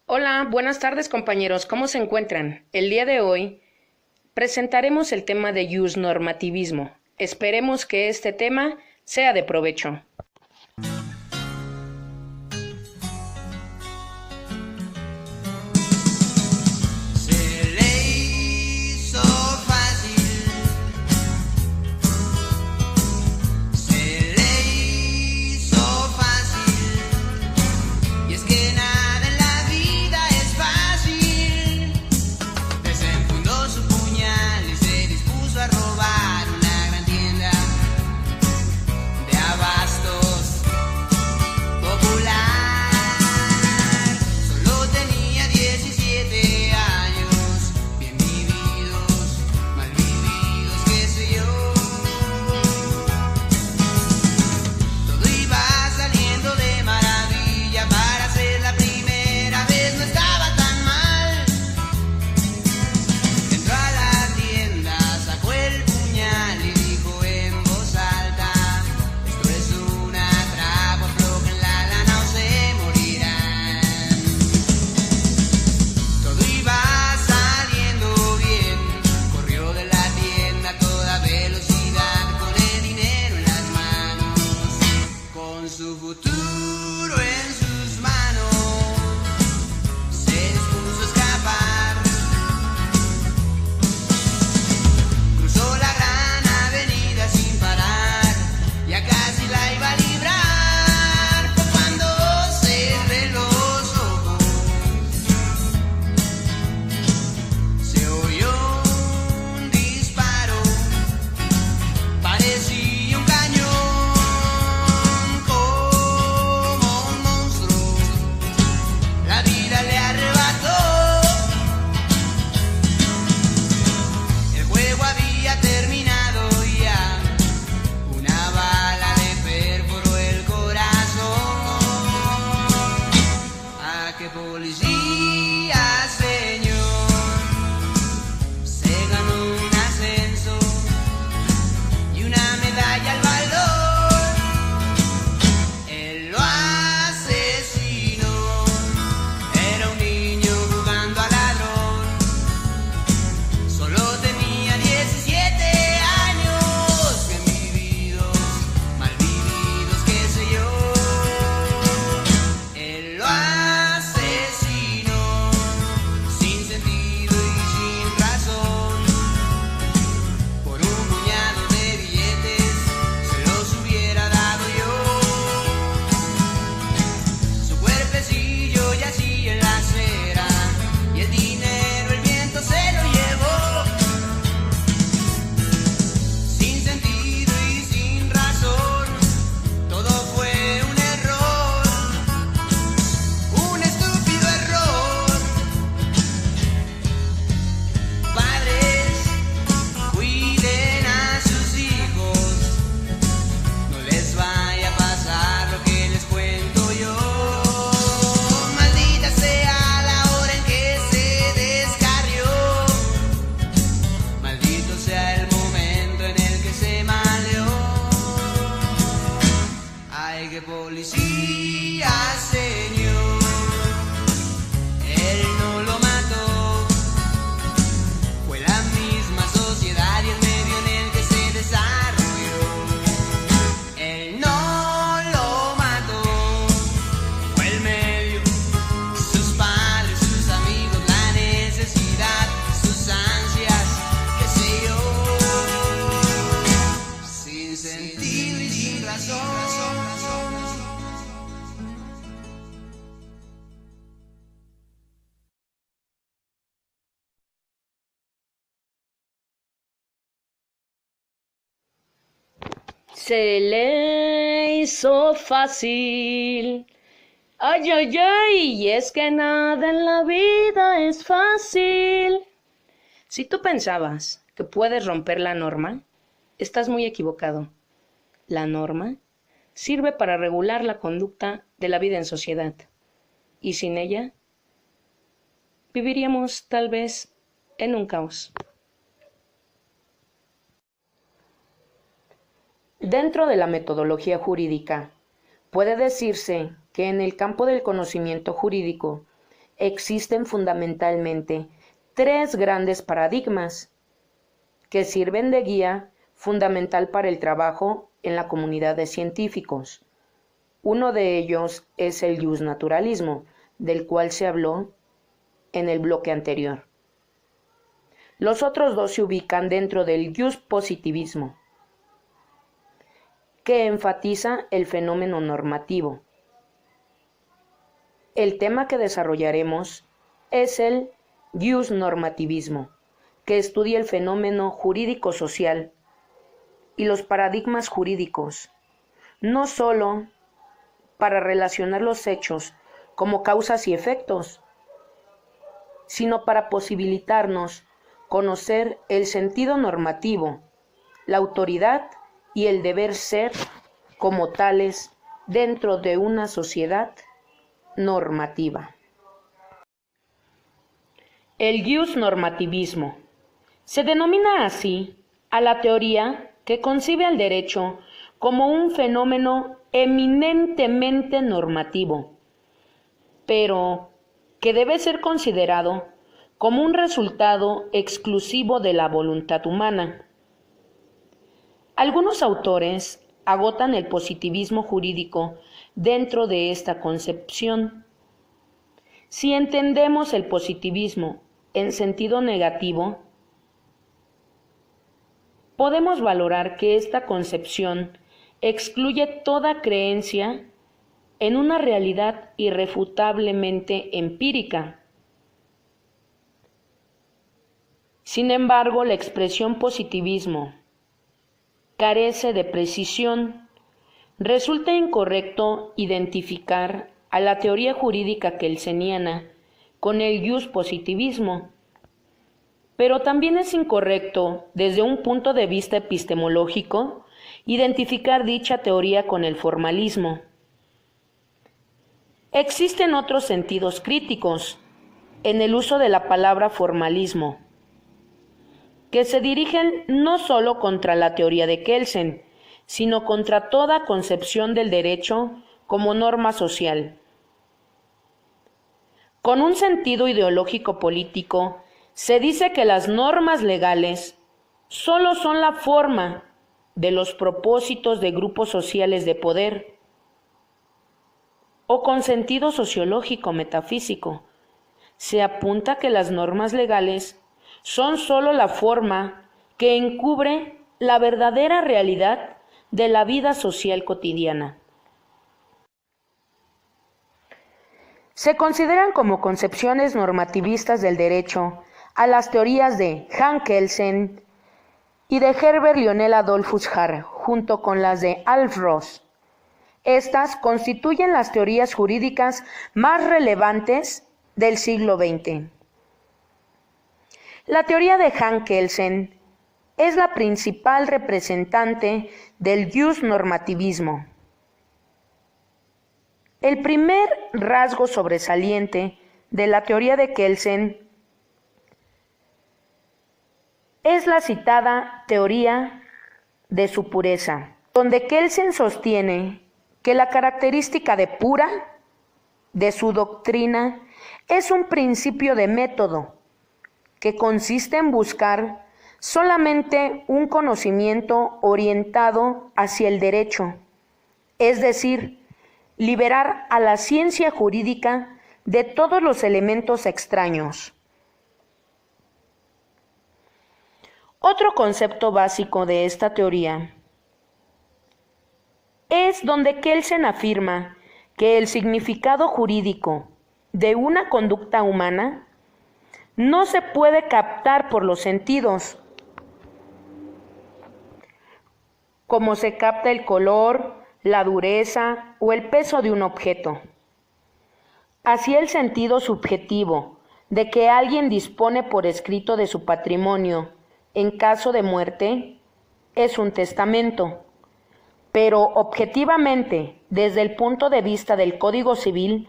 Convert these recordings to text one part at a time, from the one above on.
Hola, buenas tardes compañeros, ¿cómo se encuentran? El día de hoy presentaremos el tema de normativismo. Esperemos que este tema sea de provecho. Se le hizo fácil, se le hizo fácil, y es que nada en la vida es fácil. Desenfundó su puñal y se dispuso a robar una gran tienda de abastos popular. Solo tenía 17 años, bien vividos, mal vividos, qué sé yo. Todo iba saliendo de maravilla, para ser la primera vez no estaba tan mal. Entró a la tienda, sacó el puñal y dijo en voz alta: esto es una trampa, aflojen la lana o se morirán. Todo iba saliendo bien, corrió de la tienda a toda velocidad, con el dinero en las manos, con su futuro en sus manos, se dispuso a escapar. Cruzó la gran avenida sin parar, ya casi la iba a librar. Fue cuando cerré los ojos, se oyó un disparo, parecía un cañón, como un monstruo, la vida le arrebató. El juego había terminado ya, una bala le perforó el corazón. ¿A qué policía, señor? Se ganó un ascenso y una medalla al valor. Él lo asesinó, era un niño jugando a ladrón. Solo tenía 17 años, bien vividos, mal vividos, qué sé yo. Él lo asesinó, sin sentido y sin razón. Por un puñado de billetes se los hubiera dado yo. Su cuerpecillo yacía en la acera y el dinero el viento se lo llevó. Sin sentido y sin razón, todo fue un error, un estúpido error. Padres, cuiden a sus hijos, no les vaya a pasar lo que les cuento yo. Maldita sea la hora en que se descarrió, maldito sea el momento en el que se maleó. Ay, qué policía, señor, él no lo mató. Fue la misma sociedad y el medio en el que se desarrolló. Él no lo mató, fue el medio, sus padres, sus amigos, la necesidad, sus ansias, qué sé yo. Sin sentido y sin razón. Se le hizo fácil. Ay, ay, ay, y es que nada en la vida es fácil. Si tú pensabas que puedes romper la norma, estás muy equivocado. La norma sirve para regular la conducta de la vida en sociedad, y sin ella viviríamos tal vez en un caos. Dentro de la metodología jurídica, puede decirse que en el campo del conocimiento jurídico existen fundamentalmente tres grandes paradigmas que sirven de guía fundamental para el trabajo en la comunidad de científicos. Uno de ellos es el justnaturalismo, del cual se habló en el bloque anterior. Los otros dos se ubican dentro del justpositivismo, que enfatiza el fenómeno normativo. El tema que desarrollaremos es el justnormativismo, que estudia el fenómeno jurídico-social y los paradigmas jurídicos, no sólo para relacionar los hechos como causas y efectos, sino para posibilitarnos conocer el sentido normativo, la autoridad y el deber ser como tales dentro de una sociedad normativa. El justnormativismo se denomina así a la teoría que concibe al derecho como un fenómeno eminentemente normativo, pero que debe ser considerado como un resultado exclusivo de la voluntad humana. Algunos autores agotan el positivismo jurídico dentro de esta concepción. Si entendemos el positivismo en sentido negativo, podemos valorar que esta concepción excluye toda creencia en una realidad irrefutablemente empírica. Sin embargo, la expresión positivismo carece de precisión. Resulta incorrecto identificar a la teoría jurídica kelseniana con el justpositivismo, pero también es incorrecto, desde un punto de vista epistemológico, identificar dicha teoría con el formalismo. Existen otros sentidos críticos en el uso de la palabra formalismo, que se dirigen no solo contra la teoría de Kelsen, sino contra toda concepción del derecho como norma social. Con un sentido ideológico político, se dice que las normas legales solo son la forma de los propósitos de grupos sociales de poder, o con sentido sociológico metafísico, se apunta que las normas legales son solo la forma que encubre la verdadera realidad de la vida social cotidiana. Se consideran como concepciones normativistas del derecho a las teorías de Hans Kelsen y de Herbert Lionel Adolphus Hart, junto con las de Alf Ross. Estas constituyen las teorías jurídicas más relevantes del siglo XX. La teoría de Hans Kelsen es la principal representante del justnormativismo. El primer rasgo sobresaliente de la teoría de Kelsen es la citada teoría de su pureza, donde Kelsen sostiene que la característica de pura de su doctrina es un principio de método que consiste en buscar solamente un conocimiento orientado hacia el derecho, es decir, liberar a la ciencia jurídica de todos los elementos extraños. Otro concepto básico de esta teoría es donde Kelsen afirma que el significado jurídico de una conducta humana no se puede captar por los sentidos, como se capta el color, la dureza o el peso de un objeto. Así el sentido subjetivo de que alguien dispone por escrito de su patrimonio en caso de muerte es un testamento, pero objetivamente, desde el punto de vista del Código Civil,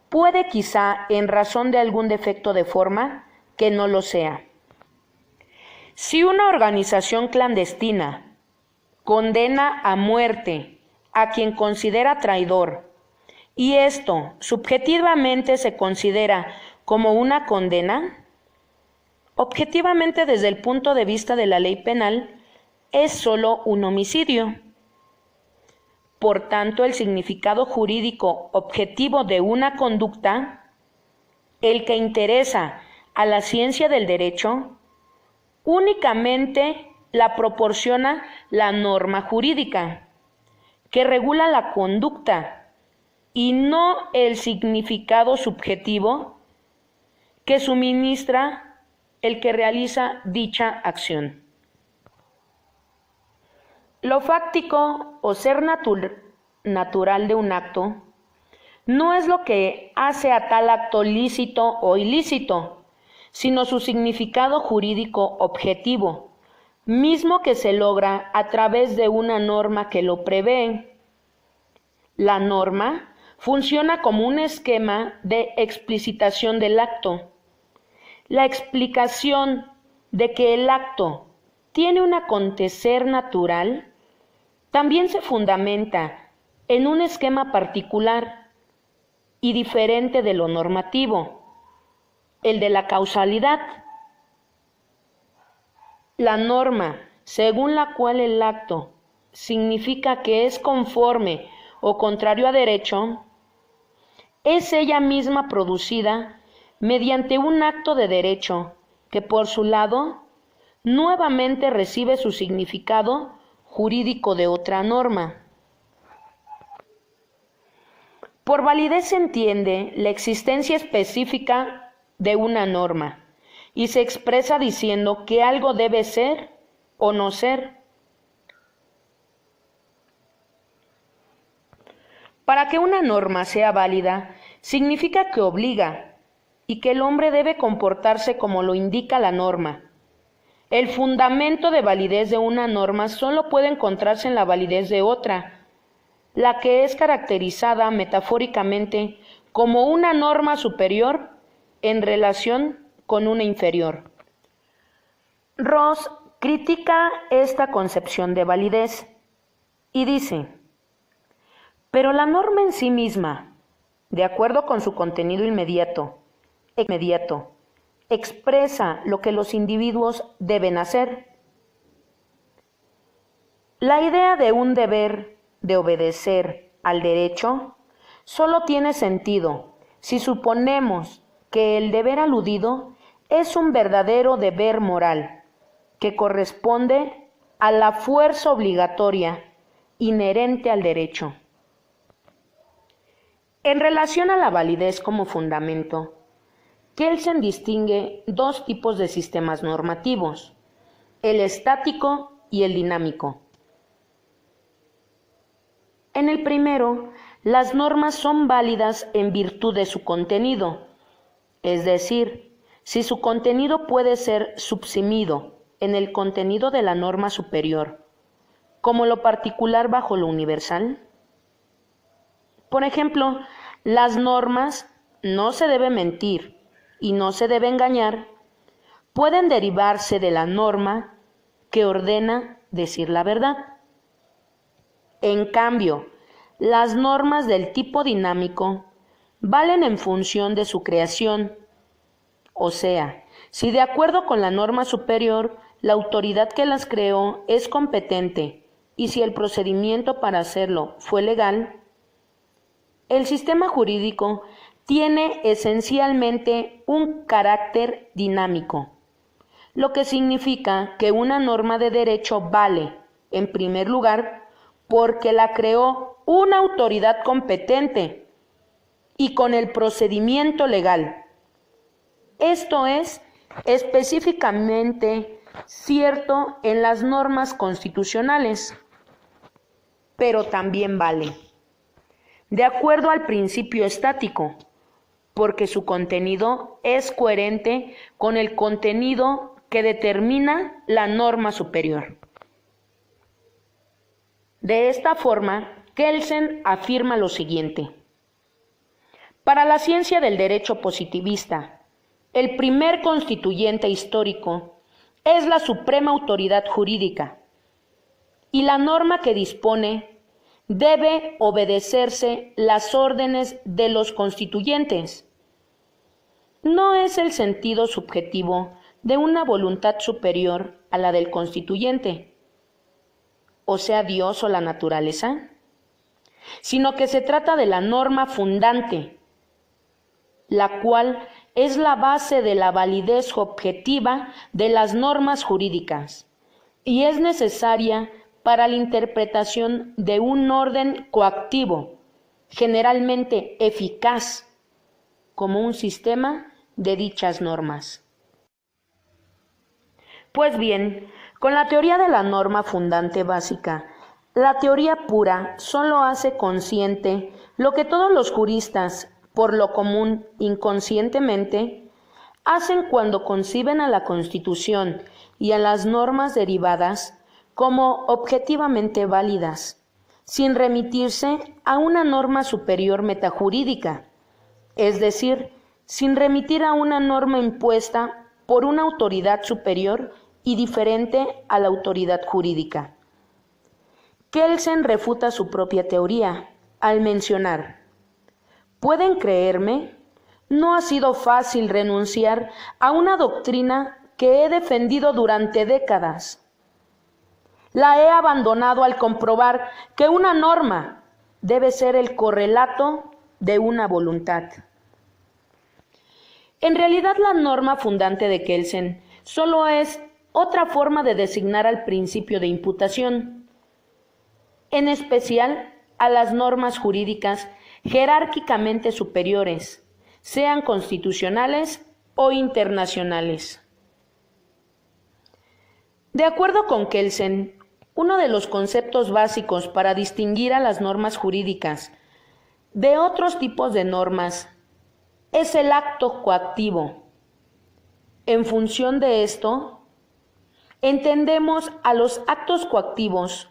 puede quizá en razón de algún defecto de forma que no lo sea. Si una organización clandestina condena a muerte a quien considera traidor y esto subjetivamente se considera como una condena, objetivamente desde el punto de vista de la ley penal es solo un homicidio. Por tanto, el significado jurídico objetivo de una conducta, el que interesa a la ciencia del derecho, únicamente la proporciona la norma jurídica, que regula la conducta, y no el significado subjetivo que suministra el que realiza dicha acción. Lo fáctico o ser natural de un acto no es lo que hace a tal acto lícito o ilícito, sino su significado jurídico objetivo, mismo que se logra a través de una norma que lo prevé. La norma funciona como un esquema de explicitación del acto. La explicación de que el acto tiene un acontecer natural también se fundamenta en un esquema particular y diferente de lo normativo, el de la causalidad. La norma según la cual el acto significa que es conforme o contrario a derecho, es ella misma producida mediante un acto de derecho que por su lado nuevamente recibe su significado jurídico de otra norma. Por validez se entiende la existencia específica de una norma y se expresa diciendo que algo debe ser o no ser. Para que una norma sea válida, significa que obliga y que el hombre debe comportarse como lo indica la norma. El fundamento de validez de una norma solo puede encontrarse en la validez de otra, la que es caracterizada metafóricamente como una norma superior en relación con una inferior. Ross critica esta concepción de validez y dice: pero la norma en sí misma, de acuerdo con su contenido inmediato, expresa lo que los individuos deben hacer. La idea de un deber de obedecer al derecho solo tiene sentido si suponemos que el deber aludido es un verdadero deber moral que corresponde a la fuerza obligatoria inherente al derecho. En relación a la validez como fundamento, Kelsen distingue dos tipos de sistemas normativos, el estático y el dinámico. En el primero, las normas son válidas en virtud de su contenido, es decir, si su contenido puede ser subsumido en el contenido de la norma superior, como lo particular bajo lo universal. Por ejemplo, las normas no se debe mentir y no se debe engañar, pueden derivarse de la norma que ordena decir la verdad. En cambio, las normas del tipo dinámico valen en función de su creación, o sea, si de acuerdo con la norma superior, la autoridad que las creó es competente y si el procedimiento para hacerlo fue legal. El sistema jurídico tiene esencialmente un carácter dinámico, lo que significa que una norma de derecho vale, en primer lugar, porque la creó una autoridad competente y con el procedimiento legal. Esto es específicamente cierto en las normas constitucionales, pero también vale de acuerdo al principio estático, porque su contenido es coherente con el contenido que determina la norma superior. De esta forma, Kelsen afirma lo siguiente: para la ciencia del derecho positivista, el primer constituyente histórico es la suprema autoridad jurídica, y la norma que dispone debe obedecerse las órdenes de los constituyentes. No es el sentido subjetivo de una voluntad superior a la del constituyente, o sea, Dios o la naturaleza, sino que se trata de la norma fundante, la cual es la base de la validez objetiva de las normas jurídicas y es necesaria para la interpretación de un orden coactivo, generalmente eficaz, como un sistema de dichas normas. Pues bien, con la teoría de la norma fundante básica, la teoría pura solo hace consciente lo que todos los juristas, por lo común inconscientemente, hacen cuando conciben a la Constitución y a las normas derivadas como objetivamente válidas, sin remitirse a una norma superior metajurídica, es decir, sin remitir a una norma impuesta por una autoridad superior y diferente a la autoridad jurídica. Kelsen refuta su propia teoría al mencionar: ¿pueden creerme? No ha sido fácil renunciar a una doctrina que he defendido durante décadas. La he abandonado al comprobar que una norma debe ser el correlato de una voluntad. En realidad, la norma fundante de Kelsen solo es otra forma de designar al principio de imputación, en especial a las normas jurídicas jerárquicamente superiores, sean constitucionales o internacionales. De acuerdo con Kelsen, uno de los conceptos básicos para distinguir a las normas jurídicas de otros tipos de normas es el acto coactivo. En función de esto, entendemos a los actos coactivos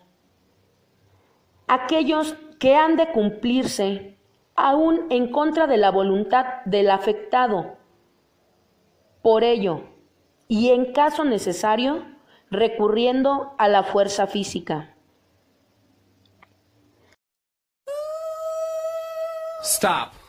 aquellos que han de cumplirse aún en contra de la voluntad del afectado. Por ello, y en caso necesario, recurriendo a la fuerza física. Stop.